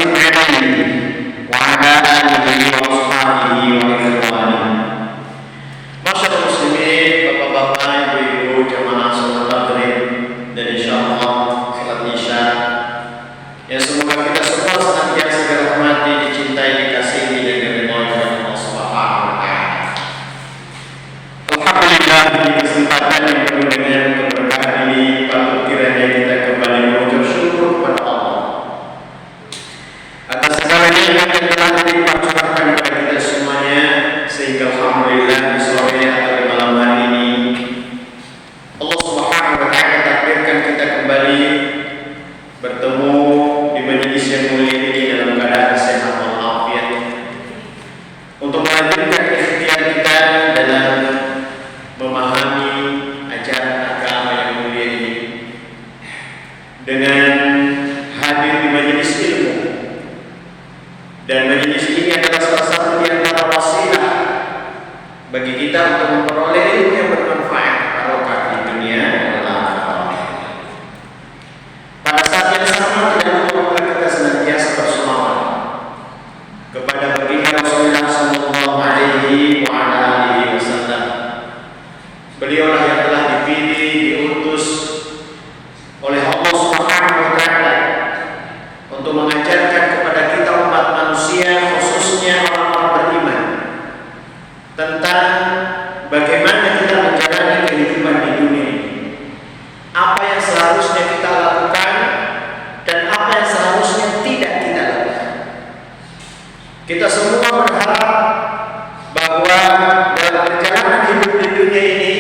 عليه وعلى آله وأصحابه وإخوانه. Masyaallah muslimin, bapak-bapak, ibu-ibu, jamaah salat maghrib dan insyaallah salat isya. Ya, semoga kita semua senantiasa dirahmati, dicintai, dikasihi dan diridhoi oleh Allah Subhanahu wa taala. Alhamdulillah, di kesempatan yang penuh dengan keberkahan ini patut kiranya kita kembali mengucap syukur kepada Allah atas segala nikmat yang telah dilimpahkan kepada kita semuanya, sehingga alhamdulillah di sore atau di malam hari ini Allah Subhanahu wa taala takdirkan kita kembali bertemu di majelis yang mulia ini dalam keadaan sehat walafiat untuk melanjutkan ikhtiar kita dalam memahami ajaran agama yang mulia ini dengan hadir di majelis ilmu. Dan majelis ini adalah salah satu di antara wasilah bagi kita untuk memperoleh ilmu yang bermanfaat barokah di dunia dan akhirat. Pada saat yang sama tidak lupa kita senantiasa berselawat kepada baginda Rasulullah sallallahu alaihi wasallam. Beliaulah yang telah dipilih, diutus oleh Allah Subhanahu wa taala untuk mengajarkan kepada kita umat manusia, khususnya orang-orang beriman, tentang bagaimana kita menjalani kehidupan di dunia ini, apa yang seharusnya kita lakukan dan apa yang seharusnya tidak kita lakukan. Kita semua berharap bahwa dalam perjalanan hidup di dunia ini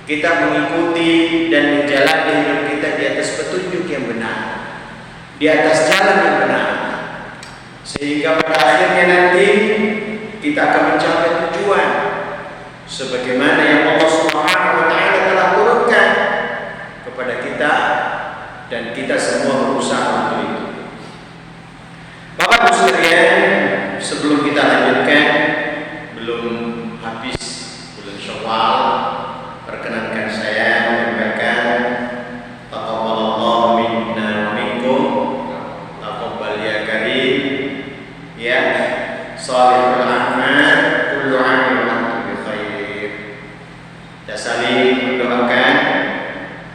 kita mengikuti dan menjalani hidup kita di atas petunjuk yang benar, di atas jalan yang benar, sehingga pada akhirnya nanti kita akan mencapai tujuan sebagaimana yang Allah Subhanahu wa taala telah turunkan kepada kita, dan kita semua berusaha untuk itu. Bapak Ibu sekalian, sebelum kita lanjutkan, belum habis bulan Syawal, perkenankan saya menyampaikan taqabbalallahu minna wa minkum, taqabbal ya karim, ya salihul a'mal, kullu 'amin wa antum bi khair. Kita saling mendoakan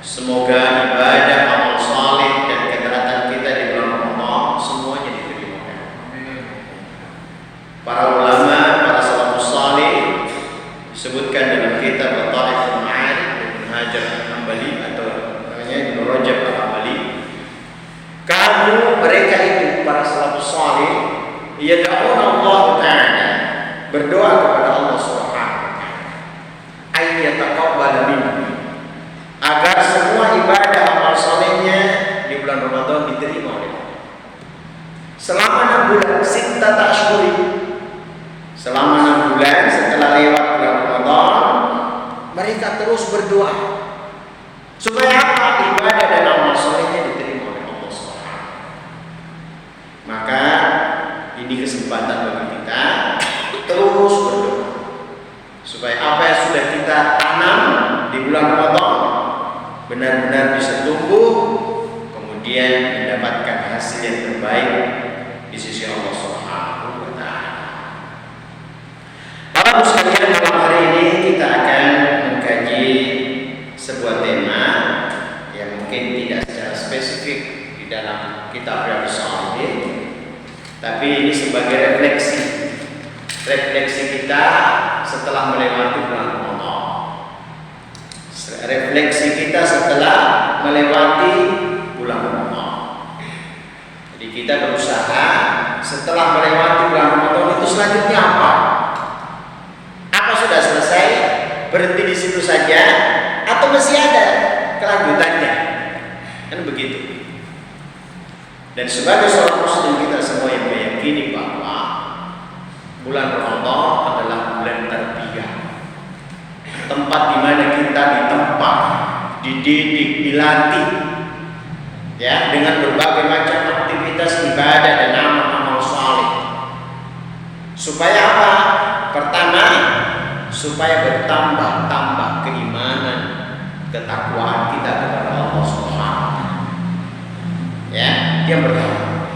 semoga ibadah, amal saleh dan ketaatan kita di bulan Ramadan semuanya diterima. Para ulama, para salafus saleh disebutkan dalam kitab At-Taiful Ma'arif Ibnu Hajar Al-Hambali atau namanya Ibnu Rajab Al-Hambali, mereka itu para salafus saleh yad'una Allah Ta'ala, berdoa kepada Allah Subhanahu wa taala ayyataqabbal minhu, agar semua ibadah amal salehnya di bulan Ramadan diterima oleh Allah. Selama 6 bulan, sittata ashhur, selama 6 bulan setelah lewat bulan Ramadan, mereka terus berdoa supaya apa? Ibadah dan amal solehnya diterima oleh Allah Subhanahu. Maka ini kesempatan bagi kita terus berdoa supaya apa yang sudah kita tanam di bulan Ramadan benar-benar bisa tumbuh, kemudian mendapatkan hasil yang terbaik di sisi Allah Subhanahu wa taala. Bapak sekalian, malam hari ini kita akan mengkaji sebuah tema yang mungkin tidak secara spesifik di dalam kitab Riyadhus Shalihin, tapi ini sebagai refleksi kita setelah melewati bulan Ramadan. Refleksi kita setelah melewati bulan Ramadan. Jadi kita berusaha setelah melewati bulan Ramadan itu selanjutnya apa? Apa sudah selesai? Berhenti di situ saja atau masih ada kelanjutannya? Kan begitu. Dan sebagai seorang muslim, kita semua yang meyakini bahwa bulan Ramadan adalah bulan tarbiyah, tempat di mana kita ditempa, dididik, dilatih, ya, dengan berbagai macam aktivitas ibadah dan amal-amal saleh. Supaya apa? Pertama, supaya bertambah keimanan, ketakwaan kita kepada Allah Subhanahu. Ya, yang pertama.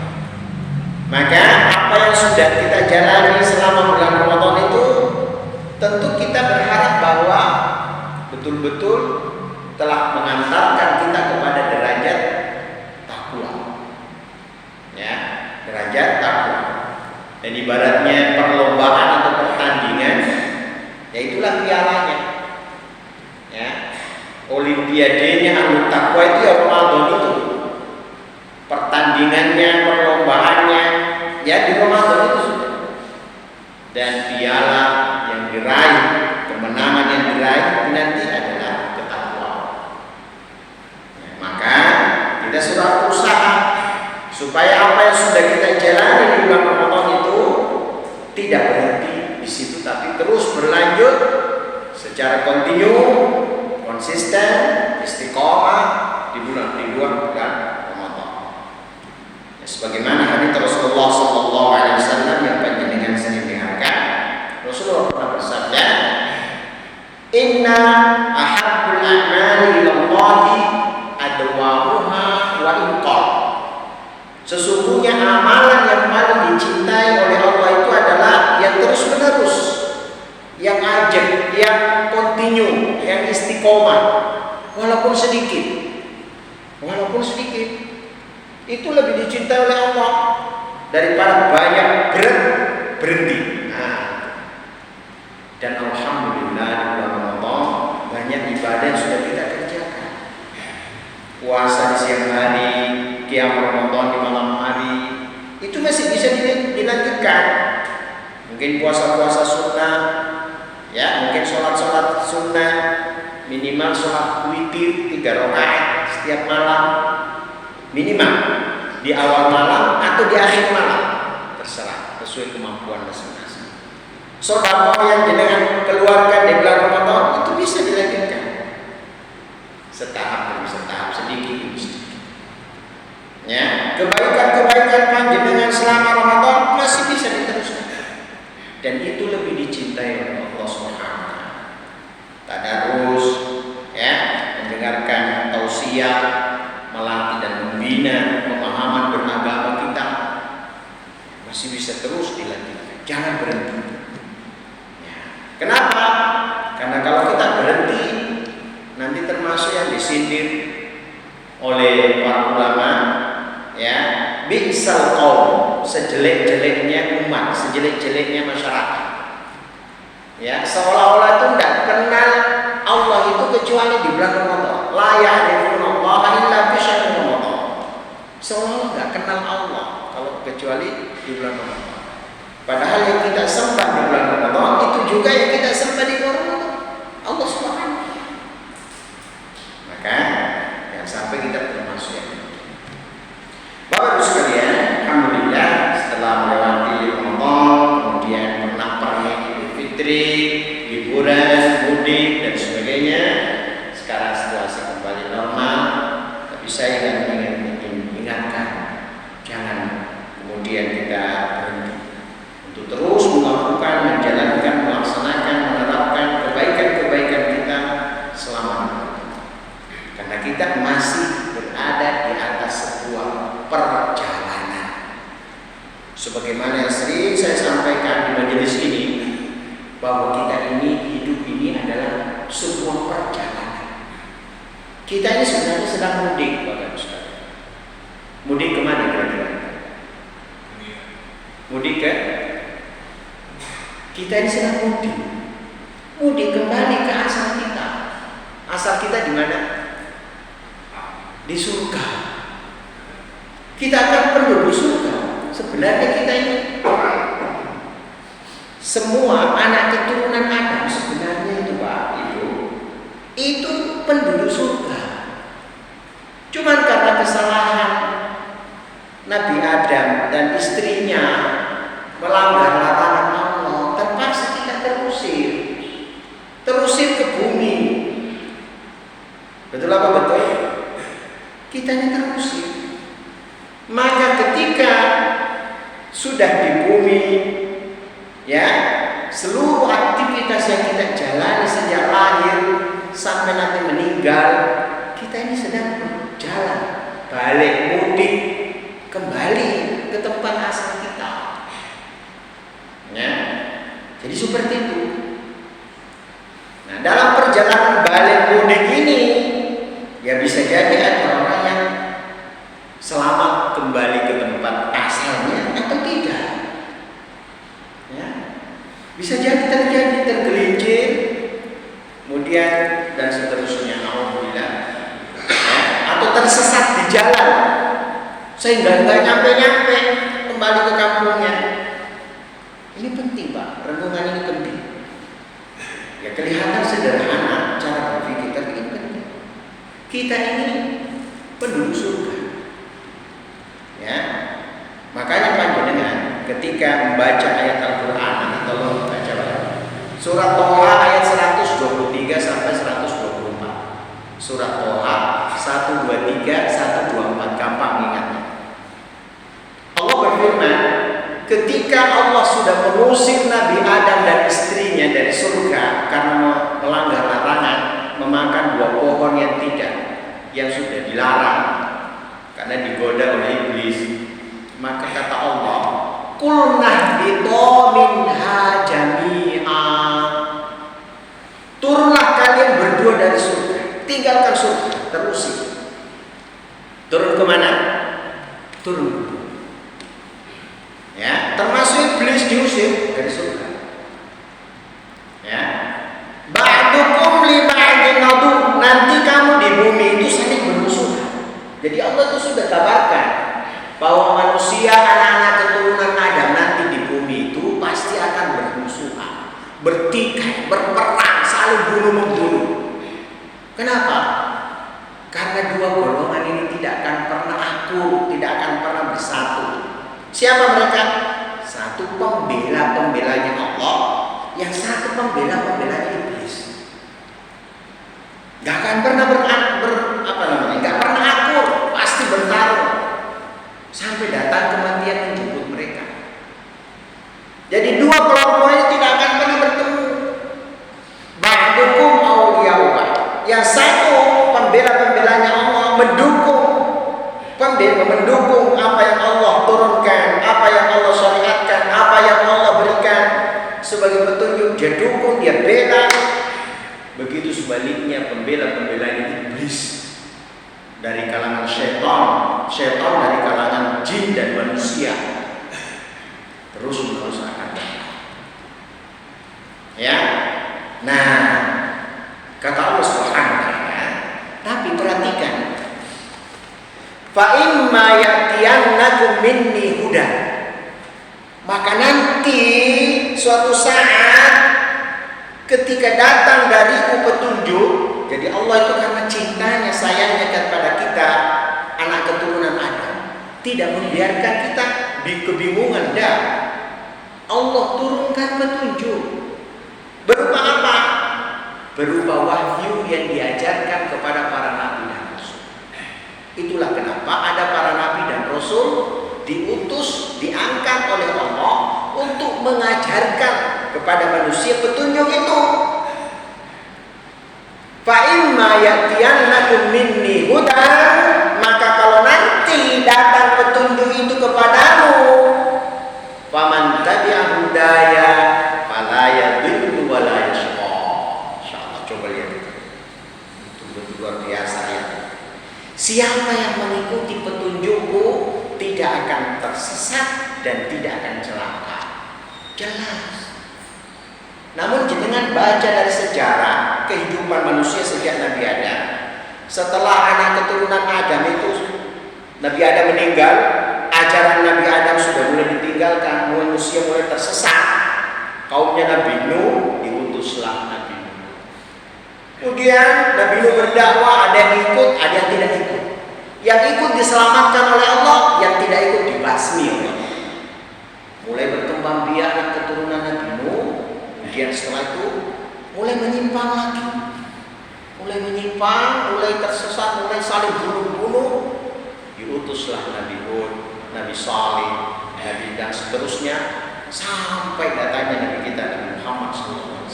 derajat takwa. Dan ibaratnya perlombaan atau pertandingan, ya itulah pialanya. Ya, olimpiadenya ahli takwa itu ya Ramadan itu. Pertandingannya, perlombaannya, ya di Ramadan itu sudah. Dan piala yang diraih, kemenangan yang diraih nanti adalah ketakwaan. Ya, maka kita sudah berusaha supaya apa yang sudah kita jalani di bulan Ramadan itu tidak berhenti di situ, tapi terus berlanjut secara kontinu, konsisten, istiqomah di bulan Ramadan. Ya, sebagaimana hadits Rasulullah sallallahu alaihi wasallam yang panjenengan sering dengarkan, Rasulullah pernah bersabda, "Inna ahabbul a'mali ila Allahi adwamuha wa inqal." Sesungguhnya amalan yang paling dicintai oleh Allah itu adalah yang terus menerus, yang ajak, yang kontinu, yang istiqomah, walaupun sedikit, itu lebih dicintai oleh Allah daripada banyak berhenti. Nah, dan alhamdulillah di bulan Ramadan banyak ibadah yang sudah kita kerjakan. Puasa di siang hari, qiyam Ramadan di malam hari, itu masih bisa dilanjutkan. Mungkin puasa-puasa sunnah, ya, mungkin sholat sunnah, minimal sholat witir 3 rakaat setiap malam, minimal di awal malam atau di akhir malam, terserah sesuai kemampuan masing-masing. Sedekah yang jenengan keluarkan di bulan Ramadan itu bisa dilanjutkan setahap demi setahap, sedikit demi sedikit. Ya, kebaikan-kebaikan panjenengan selama Ramadan masih bisa diteruskan, dan itu lebih dicintai oleh Allah Subhanahu. Tadarus, ya, mendengarkan tausiah, melatih dan membina pemahaman beragama kita masih bisa terus dilanjutkan, jangan berhenti. Ya. Kenapa? Karena kalau kita berhenti, nanti termasuk yang disindir oleh para ulama, ya, bi'sal qaum, sejelek-jeleknya umat, sejelek-jeleknya masyarakat. Ya, seolah-olah itu tidak kenal Allah itu kecuali di bulan Ramadan. La ya'rifuna Allah illa fi syahr Ramadan. Seolah-olah tidak kenal Allah kalau kecuali di bulan Ramadan. Padahal yang kita sembah di bulan Ramadan itu juga yang kita sembah di bulan Ramadan, Allah Subhanahu. Maka jangan sampai kita termasuk yang itu. Bapak Ibu sekalian, alhamdulillah setelah melewati Ramadan, kemudian pernah pergi Idul Fitri, liburan, mudik dan sebagainya. Sekarang situasi kembali normal, tapi saya ingin ingatkan, jangan kemudian kita berhenti untuk terus melakukan, menjalankan, melaksanakan, menerapkan kebaikan-kebaikan kita selama ini. Karena kita masih berada di atas sebuah perjalanan. Sebagaimana yang sering saya sampaikan di majelis ini, bahwa kita ini, hidup ini adalah sebuah perjalanan. Kita ini sebenarnya sedang mudik, Bapak Ibu sekalian. Mudik kemana kira-kira? Mudik ke? Kita ini sedang mudik. Mudik kembali ke asal kita. Asal kita di mana? Di surga. Kita akan penduduk surga. Sebenarnya kita ini semua anak keturunan Adam sebenarnya itu Pak Ibu, itu penduduk surga. Cuman karena kesalahan Nabi Adam dan istrinya melanggar larangan Allah, terpaksa kita terusir ke bumi. Betul apa betul? Kita ini terusir. Maka ketika sudah di bumi, ya, seluruh aktivitas yang kita jalani sejak lahir sampai nanti meninggal, kita ini sedang berjalan balik mudik kembali ke tempat asal kita. Ya, jadi seperti itu. Nah, dalam perjalanan balik mudik ini, ya bisa jadi ada orang yang selamat kembali ke tempat asalnya, tersesat di jalan sehingga nggak nyampe-nyampe kembali ke kampungnya. Ini penting Pak, renungan ini penting. Ya kelihatan sederhana cara berpikir, tapi ini penting. Kita ini penduduk surga. Ya, makanya panjenengan ketika membaca ayat Al-Quran, nanti tolong baca surat Toha ayat 123 sampai 124. Surat Toha 123 124, gampang ingatnya. Allah berfirman, ketika Allah sudah mengusir Nabi Adam dan istrinya dari surga karena melanggar larangan memakan buah pohon yang sudah dilarang karena digoda oleh iblis, maka kata Allah, qulna bitu minha jami'a, turunlah kalian berdua dari surga, tinggalkan surga, terusir. Turun kemana? Turun. Ya, termasuk iblis diusir dari surga. Ya, ba'dukum li ba'din adu, nanti kamu di bumi itu saling bermusuhan. Jadi Allah itu sudah kabarkan bahwa manusia, anak-anak keturunan Adam nanti di bumi itu pasti akan bermusuhan, bertikai, berperang, saling bunuh-membunuh. Kenapa? Karena dua golongan ini tidak akan pernah akur, tidak akan pernah bersatu. Siapa mereka? Satu pembela-pembelanya Allah, yang satu pembela-pembelanya iblis. Gak akan pernah gak pernah akur, pasti bertarung sampai datang kematian menjemput mereka. Jadi dua kelompok ini tidak akan pernah bertemu. Ba'dukum awliya'u ba'd. Yang satu pembela-pembelanya Allah, mendukung apa yang Allah turunkan, apa yang Allah syariatkan, apa yang Allah berikan sebagai petunjuk, dia dukung, dia bela. Begitu sebaliknya pembela-pembelanya iblis dari kalangan syaitan dari kalangan jin dan manusia, terus menerus akan datang. Ya, nah kata Allah Subhanahu wa taala, tapi perhatikan, fa imma ya'tiyannakum minni hudan, maka nanti suatu saat ketika datang dariku petunjuk. Jadi Allah itu karena cintanya, sayangnya kepada kita, anak keturunan Adam, tidak membiarkan kita kebingungan. Dan Allah turunkan petunjuk. Berupa apa? Berupa wahyu yang diajarkan kepada para nabi dan rasul. Itulah kenapa ada para nabi dan rasul diutus, diangkat oleh Allah untuk mengajarkan kepada manusia petunjuk itu. Fa imma ya'tiyannakum minni hudan, maka kalau nanti datang petunjuk itu kepadamu, faman tabi'a hudaya fala yadhillu wa la yashqa. Insyaallah coba lihat itu. Betul luar biasa ya. Siapa yang mengikuti petunjukku tidak akan tersesat dan tidak akan celaka. Jelas. Namun jenengan baca dari sejarah kehidupan manusia sejak Nabi Adam. Setelah anak keturunan Adam itu, Nabi Adam meninggal, ajaran Nabi Adam sudah mulai ditinggalkan, manusia mulai tersesat. Kaumnya Nabi Nuh, diutuslah Nabi Nuh. Kemudian Nabi Nuh berdakwah, ada yang ikut, ada yang tidak ikut. Yang ikut diselamatkan oleh Allah, yang tidak ikut dibasmi oleh Allah. Mulai berkembang biak anak keturunan Nabi Nuh. Kemudian setelah itu mulai menyimpang lagi, mulai tersesat, mulai saling bunuh-bunuh. Diutuslah Nabi Hud, Nabi Salih, Nabi dan seterusnya sampai datangnya Nabi kita Nabi Muhammad SAW.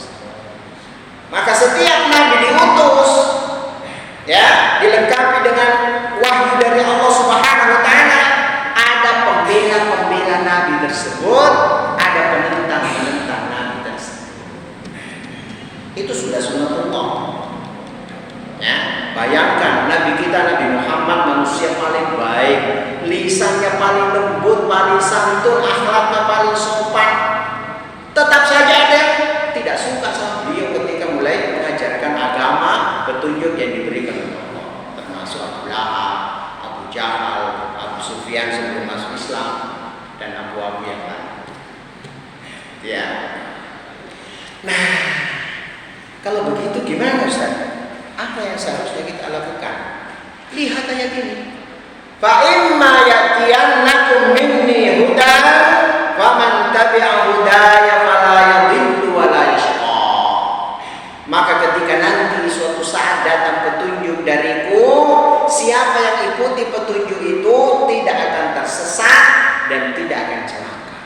Maka setiap Nabi diutus, ya, dilengkapi dengan wahyu dari Allah Subhanahu wa taala. Ada pembela-pembela Nabi tersebut, ada penentang-penentang Nabi tersebut. Itu sudah sunnatullah. Ya, bayangkan Nabi kita Nabi Muhammad manusia paling baik, lisannya paling lembut, paling santun, akhlaknya paling sopan. Tetap saja ada yang tidak suka sama beliau ketika mulai mengajarkan agama, petunjuk yang diberikan oleh Allah, termasuk Abu Lahab, Nah, kalau begitu gimana Ustaz? Apa yang seharusnya kita lakukan? Lihat ayat ini. Fa imma yatiyannakum minni huda faman tabi'a hudaya fala yadhillu wa la yashqa. Maka ketika nanti suatu saat datang petunjuk dariku, siapa yang ikuti petunjuk itu tidak akan tersesat dan tidak akan celaka.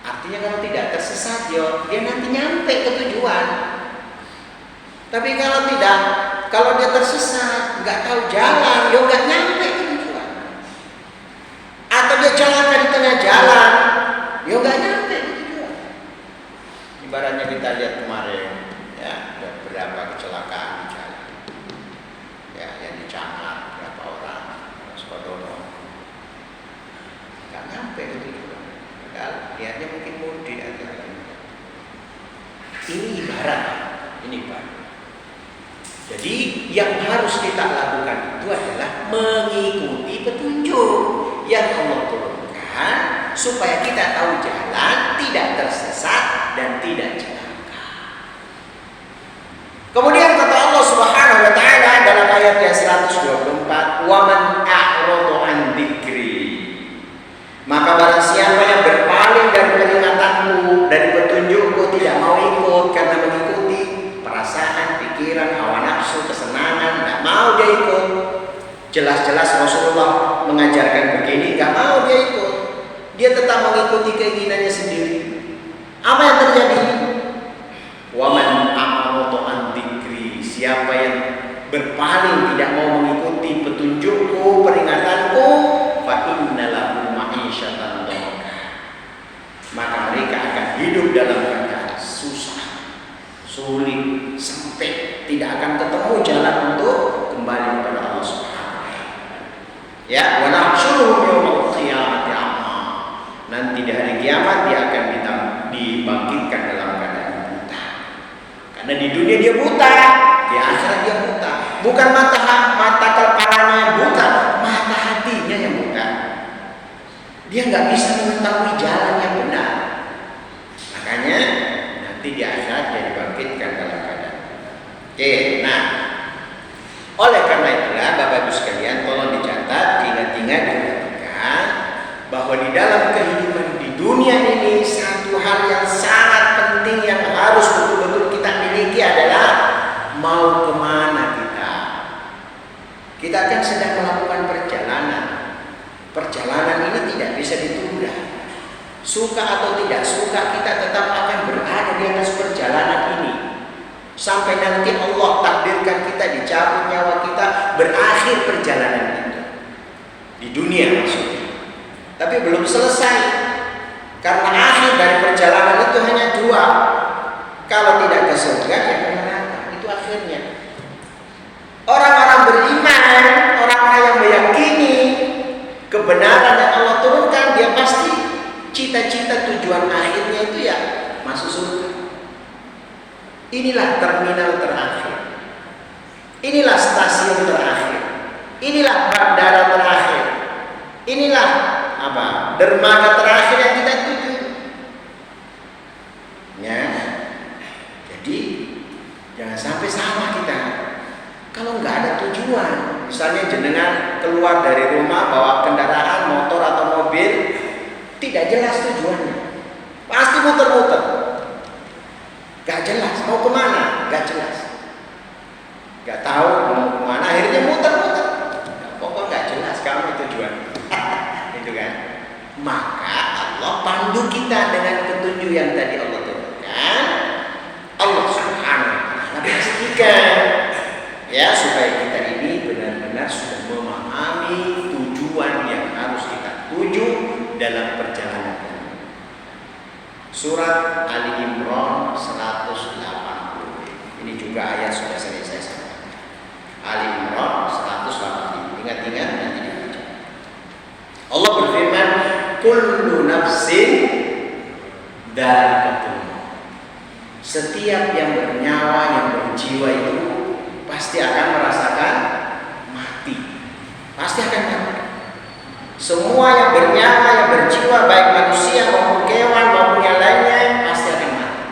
Artinya kalau tidak tersesat, dia nanti nyampe ke tujuan. Tapi kalau tidak, kalau dia tersesat, nggak tahu jalan, nggak nyampe ke tujuan. Atau dia celaka di tengah jalan, nggak nyampe ke tujuan. Ibaratnya kita lihat kemarin, ya, ada beberapa kecelakaan di jalan, ya, yang dicamar berapa orang, Skodono, nggak nyampe ke tujuan. Padahal lihatnya mungkin mudik aja. Ini ibarat. Jadi yang harus kita lakukan itu adalah mengikuti petunjuk yang Allah turunkan supaya kita tahu jalan, tidak tersesat dan tidak celaka. Kemudian kata Allah Subhanahu wa taala dalam ayat yang 124, "Wa man a'rada 'an dzikri." Maka barang siapa yang berpaling dari peringatanku, dari petunjukku, tidak mau ikut karena mengikuti perasaan, pikiran, hawa nafsu, kesenangan, tidak mau dia ikut. Jelas-jelas Rasulullah mengajarkan begini, tidak mau dia ikut. Dia tetap mengikuti keinginannya sendiri. Apa yang terjadi? Wa man a'rada 'an dzikri. Siapa yang berpaling, tidak mau mengikuti petunjukku, peringatanku, fa inna lahu ma'isyatan dhanka. Maka mereka akan hidup dalam keadaan susah, sulit, sempit, tidak akan ketemu jalan untuk kembali kepada Allah Subhanahu wa taala. Ya, wa nahsyuruhum yaumil qiyamati a'ma. Nanti di hari kiamat dia akan dibangkitkan dalam keadaan buta. Karena di dunia dia buta, di akhirat dia buta. Bukan mata kepalanya yang buta, mata hatinya yang buta. Dia nggak bisa mengetahui jalan yang benar. Makanya nanti di akhirat dia dibangkitkan dalam keadaan. Oke, nah, oleh karena itulah Bapak Ibu sekalian, tolong dicatat, diingat-ingat, diperhatikan bahwa di dalam kehidupan di dunia ini satu hal yang sangat penting yang harus betul-betul kita miliki adalah mau kemana kita. Kita akan sedang melakukan perjalanan. Perjalanan ini tidak bisa ditunda. Suka atau tidak suka, kita tetap akan berada di atas perjalanan ini. Sampai nanti Allah takdirkan kita dicabut nyawa kita, berakhir perjalanan itu. Di dunia maksudnya. Tapi belum selesai. Karena akhir dari perjalanan itu hanya dua. Kalau tidak ke surga, ya ke neraka. Itu akhirnya. Orang-orang beriman, orang-orang yang meyakini kebenaran yang Allah turunkan, dia pasti cita-cita tujuan akhirnya itu ya masuk surga. Inilah terminal terakhir. Inilah stasiun terakhir. Inilah bandara terakhir. Inilah dermaga terakhir yang kita tuju. Ya. Jadi jangan sampai salah kita. Kalau nggak ada tujuan, misalnya jenengan keluar dari rumah bawa kendaraan motor atau mobil, tidak jelas tujuannya, pasti muter-muter, nggak jelas mau kemana, nggak jelas, nggak tahu mau kemana, akhirnya muter-muter, pokoknya nggak jelas kamu tujuan, itu kan. Maka Allah pandu kita dengan petunjuk yang tadi Allah turunkan. Allah Subhanahu wa taala pastikan, ya, supaya kita ini benar-benar sudah memahami tujuan yang harus kita tuju dalam perjalanan ini. Surat Ali Imran 180. Ini juga ayat sudah sering saya sampaikan. Ali Imran 180. Ingat-ingat nanti dibaca. Allah berfirman, "Kullu nafsin dha'iqatul maut." Setiap yang bernyawa, yang berjiwa itu pasti akan merasakan mati. Pasti akan mati. Semua yang bernyawa, yang berjiwa, baik manusia maupun kewan maupun yang lainnya, pasti akan mati.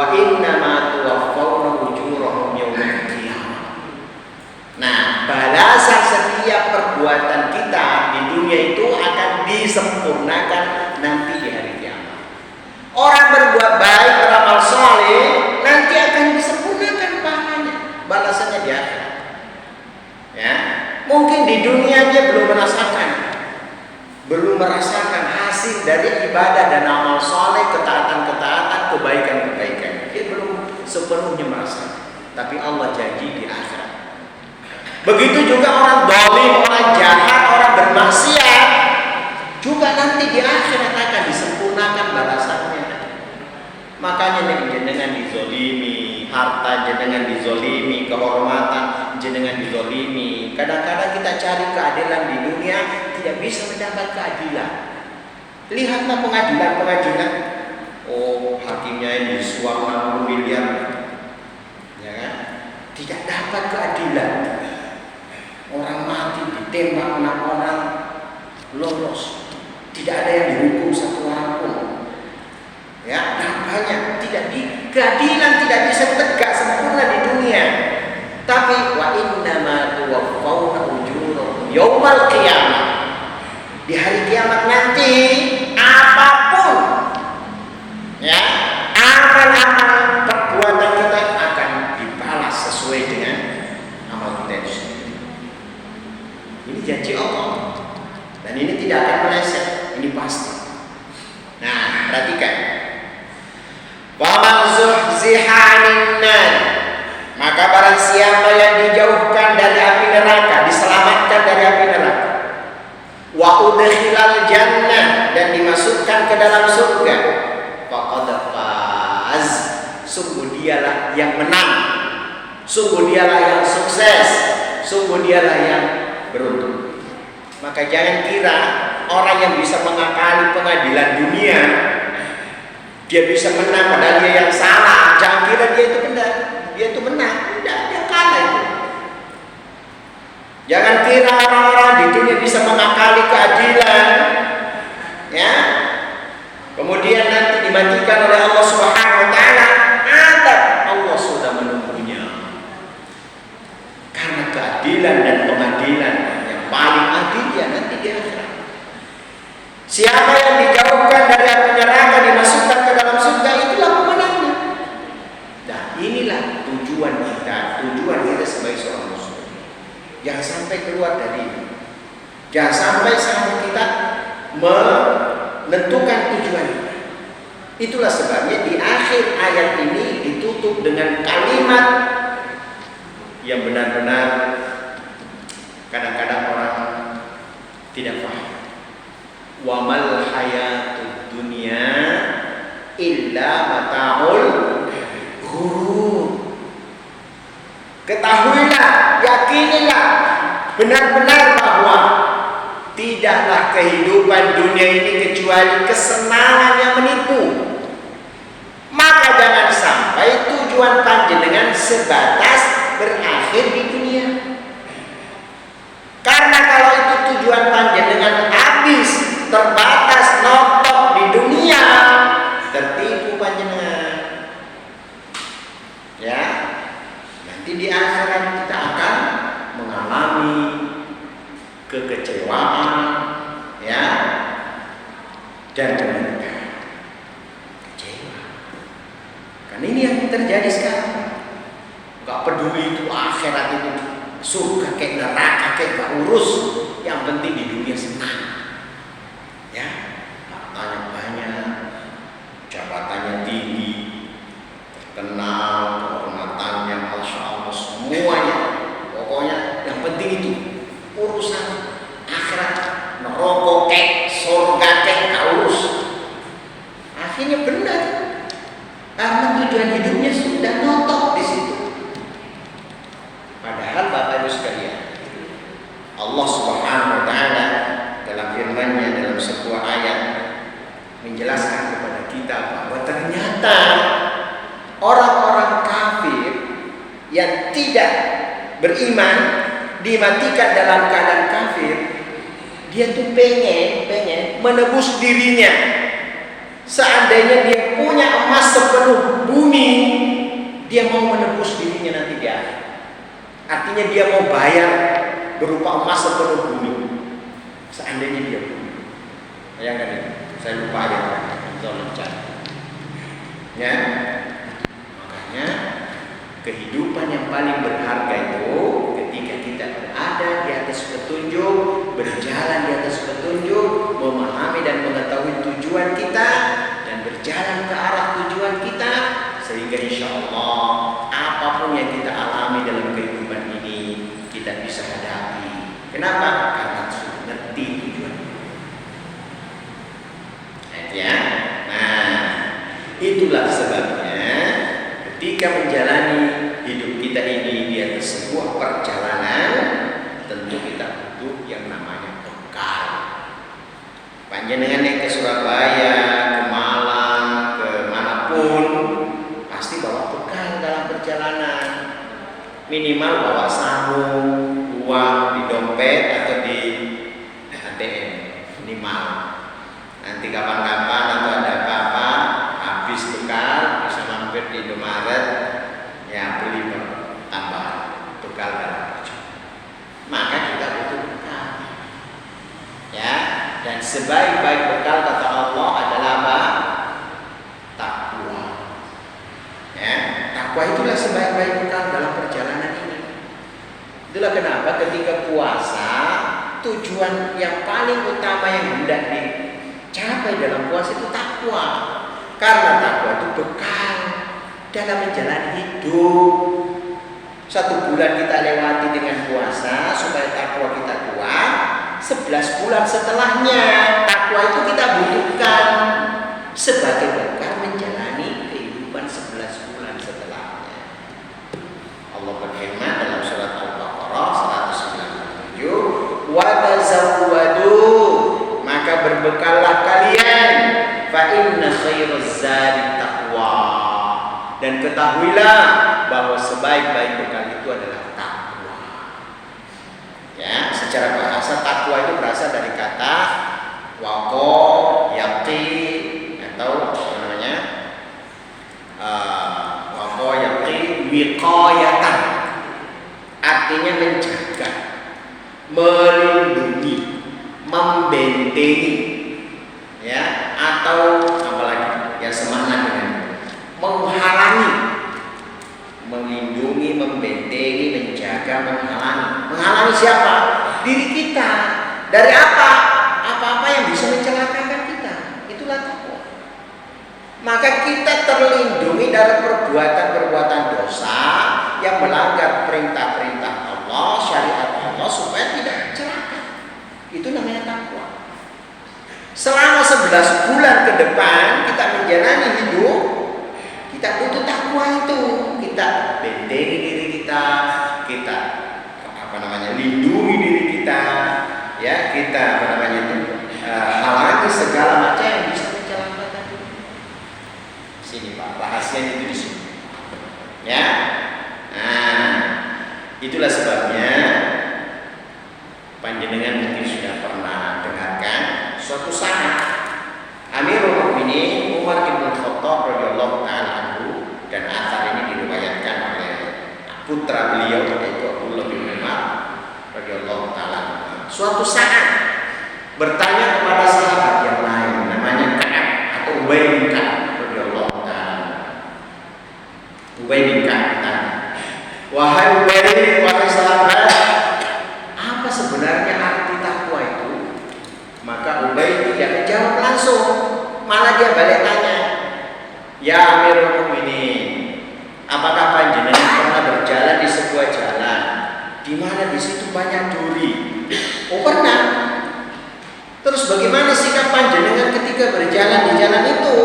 wa innama tuwaffawna ujurahum yaumal qiyamah. Nah, balasan setiap perbuatan kita di dunia itu akan disempurnakan nanti di hari kiamat. Orang berbuat baik, beramal saleh, nanti akan disempurnakan pahalanya, balasannya di akhirat. Ya, mungkin di dunia dia belum merasakan hasil dari ibadah dan amal saleh, ketaatan-ketaatan, kebaikan-kebaikan. Dia belum sepenuhnya merasakan. Tapi Allah janji di akhirat. Begitu juga orang zalim, orang jahat, orang bermaksiat, juga nanti di akhirat akan disempurnakan balasannya. Makanya jenengan dizolimi, harta jenengan dizolimi, kehormatan jenengan dizolimi. Kadang-kadang kita cari keadilan di dunia, tidak bisa mendapat keadilan. Lihatlah pengadilan. Oh, hakimnya ini suap 60 miliar, ya kan? Tidak dapat keadilan. Orang mati ditembak 6 orang, lolos. Tidak ada yang dihukum 1 orang pun. Ya, nampaknya keadilan tidak bisa tegak sempurna di dunia. Tapi wa innama tuwaffawna ujurahum yaumal qiyamah. Di hari kiamat nanti apapun ya, amal-amal perbuatan kita akan dibalas sesuai dengan amal kita itu sendiri. Ini janji Allah. Dan ini tidak akan meleset, ini pasti. Nah, perhatikan. Wa man zuhziha 'anil nar, maka barang siapa yang dijauhkan dari api neraka, diselamatkan dari api neraka, wa udkhilal jannah, dan dimasukkan ke dalam surga, faqad faz, sungguh dialah yang menang, sungguh dialah yang sukses, sungguh dialah yang beruntung. Maka jangan kira orang yang bisa mengakali pengadilan dunia dia bisa menang padahal dia yang salah. Jangan kira dia itu benar, dia itu menang. Tidak, dia kalah itu. Jangan kira orang-orang di dunia bisa mengakali keadilan, ya. Kemudian nanti dimatikan oleh Allah Subhanahu wa taala. Adab Allah sudah menunggunya. Karena keadilan dan pengadilan yang paling adil ya nanti di akhirat. Siapa yang dijauhkan dari api neraka dimasukkan ke dalam surga, itulah pemenangnya. Nah, inilah tujuan kita sebagai seorang muslim. Jangan sampai keluar dari ini. Jangan sampai kita menentukan tujuan kita. Itulah sebabnya di akhir ayat ini ditutup dengan kalimat yang benar-benar kadang-kadang orang tidak paham. Wa mal hayatud dunya illa mata'ul ghurur. Ketahuilah, yakinilah benar-benar bahwa tidaklah kehidupan dunia ini kecuali kesenangan yang menipu. Maka jangan sampai tujuan panjenengan sebatas berakhir di dunia. Karena kalau itu tujuan panjenengan habis, terbatas, notok di dunia, tertipu panjenengan. Ya, nanti di akhirat kita akan mengalami kekecewaan, ya, dan kecewa. Kan ini yang terjadi sekarang. Gak peduli itu akhirat itu surga kayak neraka kayak gak urus, yang penting di dunia senang. Ya, hartanya banyak, jabatannya tinggi, terkenal, kehormatannya, masya Allah, semuanya. Pokoknya yang penting itu urusan akhirat, neraka kek, surga kek, gak urus. Akhirnya benar, karena tujuan hidupnya sudah notok di situ. Padahal Bapak Ibu sekalian, Allah Subhanahu wa taala dalam firman-Nya dalam sebuah ayat menjelaskan kepada kita bahwa ternyata orang-orang kafir yang tidak beriman dimatikan dalam keadaan kafir, dia tuh pengen menebus dirinya. Seandainya dia punya emas sepenuh bumi, dia mau menebus dirinya nanti di akhir. Artinya dia mau bayar berupa emas sepenuh bumi. Seandainya dia punya. Bayangkan ini, saya lupa ya, ya. Makanya kehidupan yang paling berharga itu ketika kita berada di atas petunjuk, berjalan di atas petunjuk, memahami dan mengetahui tujuan kita dan berjalan ke arah tujuan kita, sehingga insya Allah apapun yang kita alami dalam kehidupan ini kita bisa hadapi. Kenapa? Karena sudah ngerti tujuan. Ya. Nah, itulah sebabnya ketika menjalani hidup kita ini di atas sebuah perjalanan, tentu kita butuh yang namanya bekal. Panjenengan yang ke Surabaya, ke Malang, ke manapun, pasti bawa bekal dalam perjalanan. Minimal bawa sarung, uang di dompet atau di ATM minimal. Nanti kapan-kapan atau ada apa-apa habis bekal, bisa mampir di Indomaret, ya beli tambah bekal dalam perjalanan. Maka kita butuh bekal, ya. Dan sebaik-baik bekal kata Allah adalah apa? Takwa. Ya, takwa itulah sebaik-baik bekal dalam perjalanan ini. Itulah kenapa ketika puasa, tujuan yang paling utama yang hendak dicapai dalam puasa itu takwa. Karena takwa itu bekal dalam menjalani hidup. 1 bulan kita lewati dengan puasa supaya takwa kita kuat. 11 bulan setelahnya takwa itu kita butuhkan sebagai bekal menjalani kehidupan 11 bulan setelahnya. Allah berfirman dalam surat Al-Baqarah 197, "Wa tazawwadu," maka berbekallah kalian, "fa inna khairaz zadi taqwa." Dan ketahuilah bahwa sebaik-baik bekal itu adalah takwa. Ya, secara bahasa takwa itu berasal dari kata waqo, yaqi, atau apa namanya? Waqo, yaqi, wiqayatan. Artinya menjaga, melindungi, membentengi, ya, atau apalagi yang semakna dengan menghalangi, melindungi, membentengi, menjaga, menghalangi. Menghalangi siapa? Diri kita. Dari apa? Apa-apa yang bisa mencelakakan kita. Itulah takwa. Maka kita terlindungi dari perbuatan-perbuatan dosa yang melanggar perintah-perintah Allah, syariat Allah, supaya tidak celaka. Itu namanya takwa. Selama 11 bulan ke depan kita menjalani hidup, kita butuh takwa itu. Kita bentengi diri kita, kita lindungi diri kita, ya, kita halangi segala macam yang bisa mencelakakan. Sini Pak, rahasianya itu di sini. Ya. Nah, itulah sebabnya panjenengan mungkin sudah pernah dengarkan suatu saat Amirul Mukminin Umar bin Khattab radhiyallahu taala anhu, dan atsar ini diriwayatkan oleh putra beliau yaitu Abdullah bin Umar radhiyallahu taala anhu. Suatu saat bertanya kepada sahabat yang lain namanya Ka'ab atau Ubay bin Ka'ab radhiyallahu taala. Ubay bin Ka'ab, "Wahai Ubay, wahai sahabat, apa sebenarnya arti takwa itu?" Maka Ubay tidak menjawab langsung, malah dia balik tanya, "Ya Amirul Mukminin, apakah panjenengan pernah berjalan di sebuah jalan di mana di situ banyak duri?" "Oh, pernah." "Terus bagaimana sikap panjenengan ketika berjalan di jalan itu?"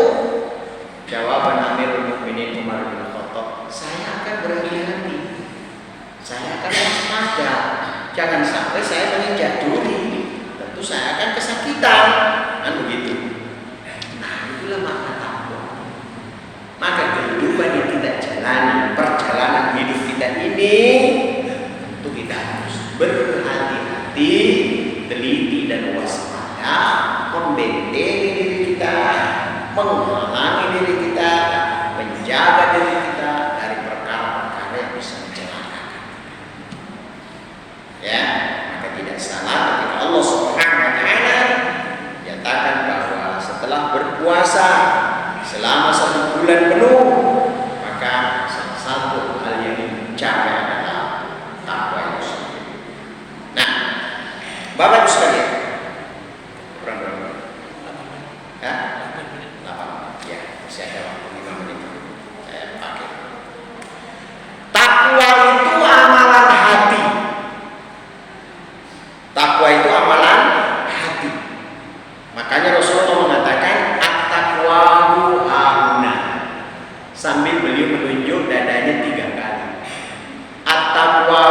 Jawaban Amirul Mukminin Umar bin Khattab, "Saya akan berhati-hati. Saya akan waspada. Jangan sampai saya menginjak duri. Tentu saya akan kesakitan." Kan begitu. Nah, itulah makna takwa. Maka kehidupan yang kita jalani, perjalanan hidup kita ini, tentu kita harus berhati-hati, teliti dan waspada, membentengi diri kita, menghalangi diri kita, menjaga diri kita dari perkara-perkara yang bisa mencelakakan. Ya, maka tidak salah ketika Allah Subhanahu wa taala nyatakan bahwa setelah berpuasa selama 1 bulan penuh, maka salah satu hal yang dijaga adalah takwa itu sendiri. Nah, Bapak Ibu sekalian, berapa? Ya, 8. Ya, masih ada waktu 5 menit. Saya pakai. Takwa itu amalan hati. Takwa itu amalan hati. Makanya Rasulullah mengatakan at-taqwa hauna, sambil beliau menunjuk dadanya 3 kali. At-taqwa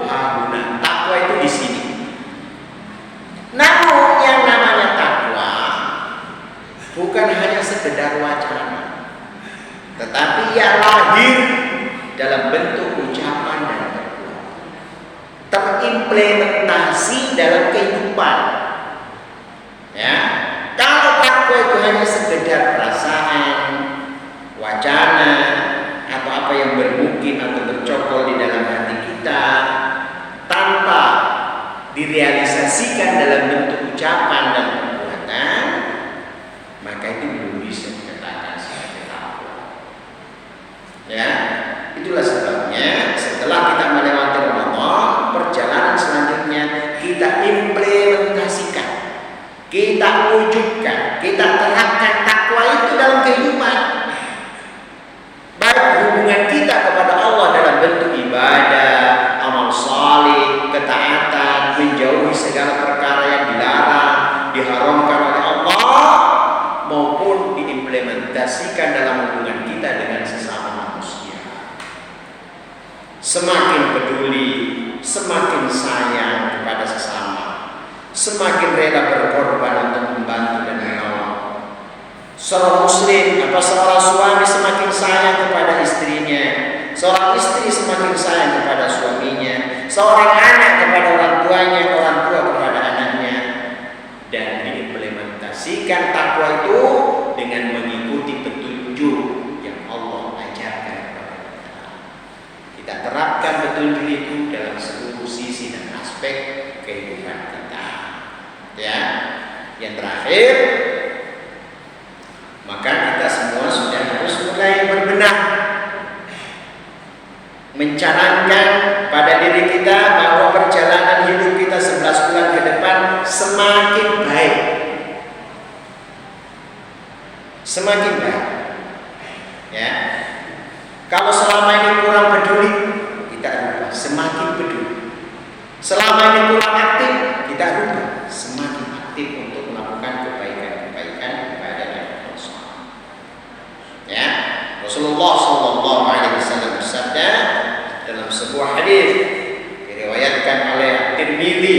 hauna, takwa itu di sini. Namun yang namanya takwa bukan hanya sekedar wacana, tetapi ia lahir dalam bentuk ucapan dan perbuatan, terimplementasi dalam kehidupan. Ya, kalau takwa itu hanya sekedar perasaan, wacana, atau apa yang bermungkin atau bercokol di dalam hati kita tanpa direalisasikan dalam bentuk ucapan dan perbuatan, maka itu belum bisa dikatakan sebagai takwa. Ya, itulah sebabnya setelah kita melewati Ramadan, perjalanan selanjutnya kita implementasikan, kita wujudkan, kita terapkan takwa itu dalam kehidupan. Baik hubungan kita kepada Allah dalam bentuk ibadah, amal saleh, ketaatan, menjauhi segala perkara yang dilarang, diharamkan oleh Allah, maupun diimplementasikan dalam hubungan kita dengan sesama manusia. Semakin peduli, semakin sayang kepada sesama, semakin rela berkorban untuk membantu dan menolong. Seorang muslim atau seorang suami semakin sayang kepada istrinya, seorang istri semakin sayang kepada suaminya, seorang anak kepada orang tuanya, orang tua kepada anaknya, dan diimplementasikan takwa itu dengan mengikuti petunjuk yang Allah ajarkan kepada kita. Kita terapkan petunjuk itu dalam seluruh sisi dan aspek kehidupan kita. Ya, yang terakhir, maka kita semua sudah harus mulai berbenah, mencanangkan pada diri kita bahwa perjalanan hidup kita 11 bulan ke depan semakin baik, semakin baik. Ya, kalau selama ini kurang peduli, kita rubah semakin peduli. Selama ini kurang aktif, kita rubah semakin aktif untuk melakukan kebaikan-kebaikan kepada Allah. Ya, Rasulullah Shallallahu Alaihi Wasallam bersabda dalam sebuah hadis diriwayatkan oleh Tirmidzi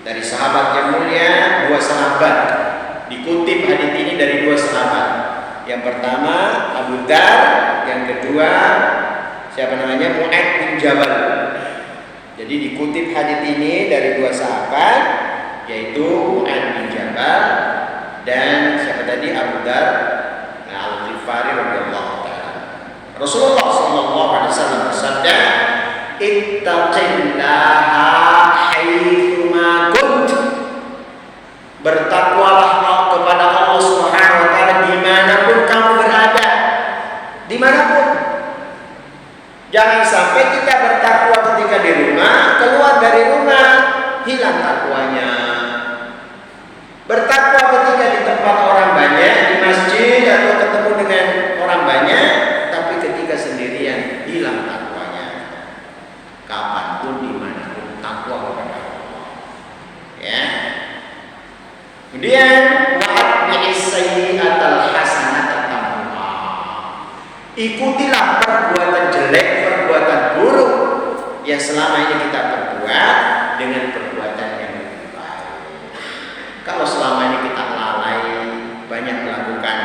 dari sahabat yang mulia, 2 sahabat. Dikutip hadis ini dari 2 sahabat. Yang pertama Abu Dar, yang kedua siapa namanya? Mu'adz bin Jabal. Jadi dikutip hadis ini dari 2 sahabat, yaitu Mu'adz bin Jabal dan siapa tadi? Abu Dar Al-Ghifari radhiyallahu ta'ala. Rasulullah sallallahu alaihi wasallam bersabda, "Ittaqillaha haitsu ma kunt." Bertakwalah kepada Allah Subhanahu wa taala dimanapun kamu berada, dimanapun. Jangan sampai kita bertakwa ketika di rumah, keluar dari rumah hilang takwanya. Bertakwa ketika di tempat orang banyak, di masjid atau ketemu dengan orang banyak, tapi ketika sendirian hilang takwanya. Kapanpun, dimanapun, takwa kepada Allah. Ya. Kemudian wa'atbi'is sayyi'atal hasanata tamhuha. Ikutilah perbuatan jelek, perbuatan buruk yang selama ini kita perbuat dengan perbuatan yang lebih baik. Kalau selama ini kita lalai, banyak melakukan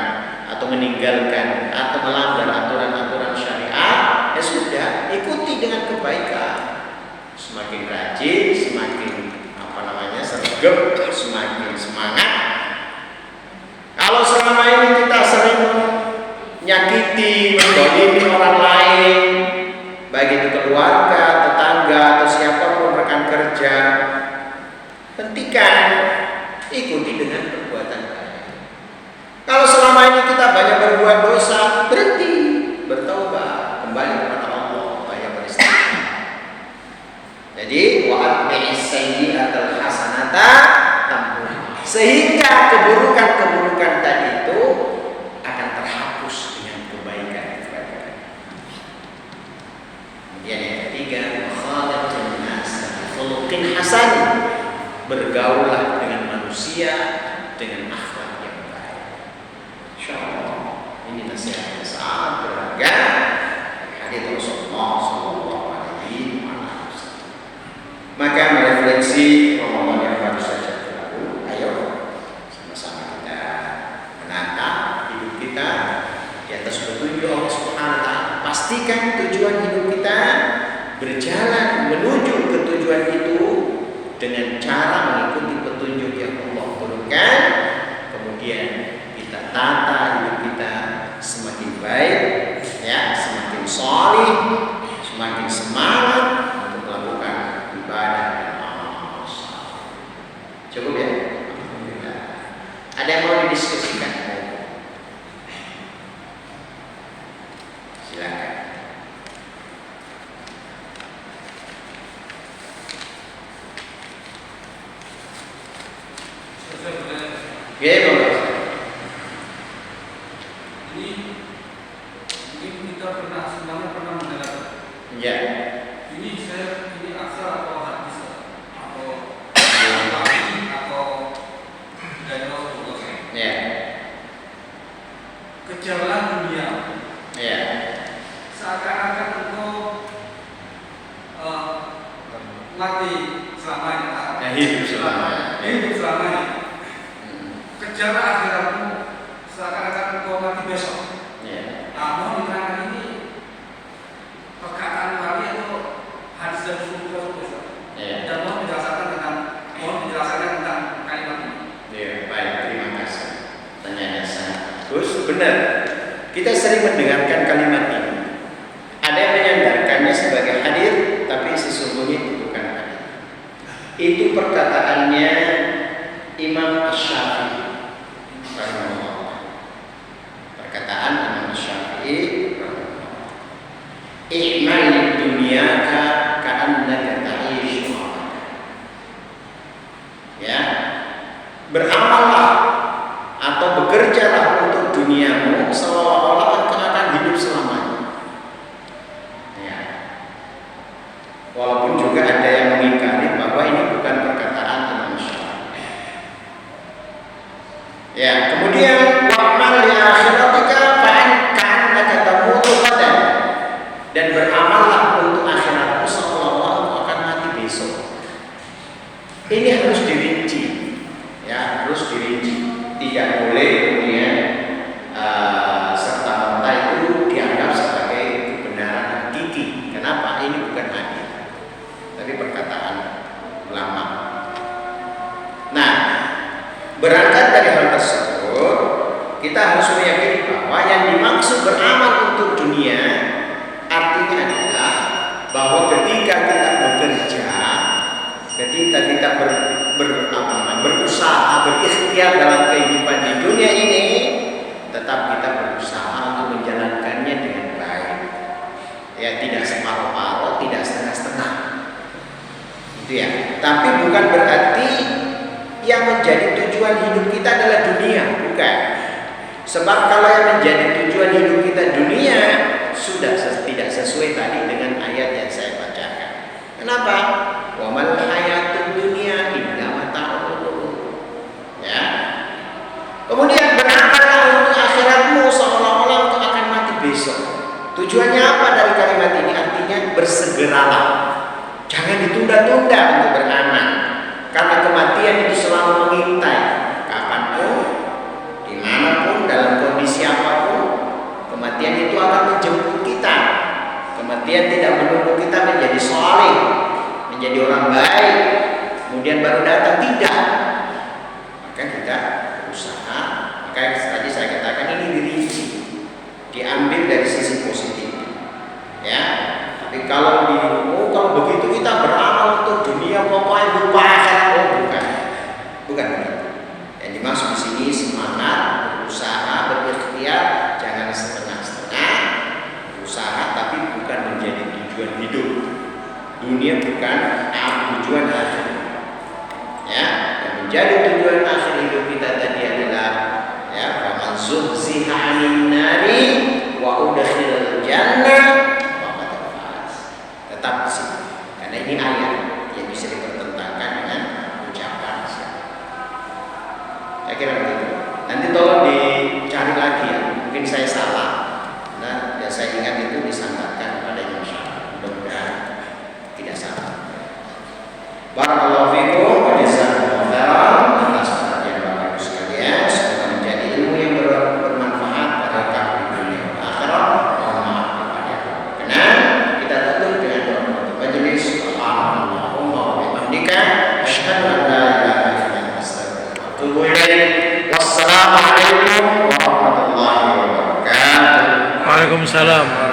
atau meninggalkan atau melanggar aturan-aturan syariat, ya sudah, ikuti dengan kebaikan. Semakin rajin, semakin sergap, semakin semangat. Kalau selama ini kita sering berbuat dosa, berhenti, bertaubat, kembali kepada Allah, banyak beristighfar. Jadi wa atbi'is sayyi'atal hasanata tamhuha. Sehingga keburukan-keburukan tadi itu akan terhapus dengan kebaikan-kebaikan. Kemudian yang ketiga, khaliqun nas bi khuluqin hasan. Bergaullah dengan manusia dengan akhlak yang baik. Insyaallah ini nasihat yang sangat berharga dari Rasulullah sallallahu alaihi wasallam. Maka merefleksi Ramadan yang baru saja berlalu, ayo sama-sama kita menata hidup kita di atas petunjuk Allah Subhanahu wa taala. Pastikan tujuan hidup kita berjalan menuju ke tujuan itu dengan cara mengikuti petunjuk yang Allah turunkan. Kemudian kita tata hidup kita semakin baik, ya, semakin sholih, semakin semangat untuk melakukan ibadah dan amal saleh. Cukup ya? Alhamdulillah. Ada yang mau didiskusikan? Silakan. Ya, ini kita semuanya pernah mendengar. ya. Ini asal atau hadis atau atau dari Rasulullah. Ya. Kejarlah dunia. Ya. Seakan-akan engkau mati selamanya. Hidup selamanya. Hidup selamanya. Kejarlah akhiratmu seakan-akan engkau mati besok. Ya. Mohon diterangkan ini perkataan wali atau hadis dari Rasulullah. Ya. Dan mohon dijelaskan tentang kalimat ini. Ya, baik, terima kasih. Pertanyaan yang sangat bagus. Benar. Kita sering mendengarkan kalimat ini. Ada yang menyandarkannya sebagai hadir, tapi sesungguhnya itu bukan hadir. Itu perkataannya Imam Asy-Syafi'i. Perkataan Imam Asy-Syafi'i, "I'mal dunyaka ka'annaka ta'ishu." Ya, beramallah atau bekerjalah untuk duniamu seolah-olah engkau akan hidup selamanya. Ya. Walaupun juga ada yang mengingkari bahwa ini bukan perkataan Imam Syafi'i. Ya, kemudian wa'mal li akhiratika ka'annaka tamutu ghadan. Dan beramallah untuk akhiratmu seolah-olah engkau akan mati besok. Ini harus dirinci, ya, harus dirinci. Tidak boleh kemudian serta-merta itu dianggap sebagai kebenaran hakiki. Kenapa? Ini bukan hadis, tapi perkataan ulama. Nah, berangkat dari hal tersebut, kita harus meyakini bahwa yang dimaksud beramal untuk dunia artinya adalah bahwa ketika kita bekerja, ketika kita berusaha, berikhtiar dalam kehidupan di dunia ini, tetap kita berusaha untuk menjalankannya dengan baik. Ya, tidak separuh-paruh, tidak setengah-setengah. Itu ya. Tapi bukan berarti yang menjadi tujuan hidup kita adalah dunia, bukan. Sebab kalau yang menjadi tujuan hidup kita dunia, sudah tidak sesuai tadi dengan ayat yang saya bacakan. Kenapa? Wa mal hayatud dunya illa mata'ul ghurur. Ya. Kemudian beramallah untuk akhiratmu seolah-olah engkau akan mati besok. Tujuannya apa dari kalimat ini? Artinya bersegeralah. Jangan ditunda-tunda untuk beramal. Karena kematian itu selalu mengintai. Kapanpun, dimanapun, dalam kondisi apapun, kematian itu akan menjemput kita. Kematian tidak menunggu kita menjadi saleh, menjadi orang baik, kemudian baru datang, tidak. Maka kita berusaha. Maka tadi saya katakan ini dirinci, diambil dari sisi positif. Ya, tapi kalau begitu kita beramal untuk dunia pokoknya lupa akhirat, bukan begitu. Yang dimaksud di sini semangat, berusaha, berikhtiar, jangan Dunia bukan tujuan akhir. Ya, yang menjadi tujuan akhir hidup kita tadi adalah ya, faman zuhziha 'anil nari wa udkhilal jannah faqad faz. Tetap di sini. Karena ini ayat yang bisa dipertentangkan dengan ucapan. Saya kira begitu. Nanti tolong dicari lagi ya. Mungkin saya salah. Nah, yang saya ingat itu disandarkan kepada Imam Syafi'i. Mudah-mudahan tidak salah. Barakallahu fikum wa jazakumullahu khairan atas perhatian Bapak Ibu sekalian. Semoga menjadi ilmu yang bermanfaat pada kami dunia dan akhirat. Mohon maaf kepada karena kita tutup dengan doa majelis. Allahumma wa bihamdika asyhadu an la ilaha illa anta astaghfiruka wa atubu ilaik. Wassalamu alaikum warahmatullahi wabarakatuh. Waalaikumsalam.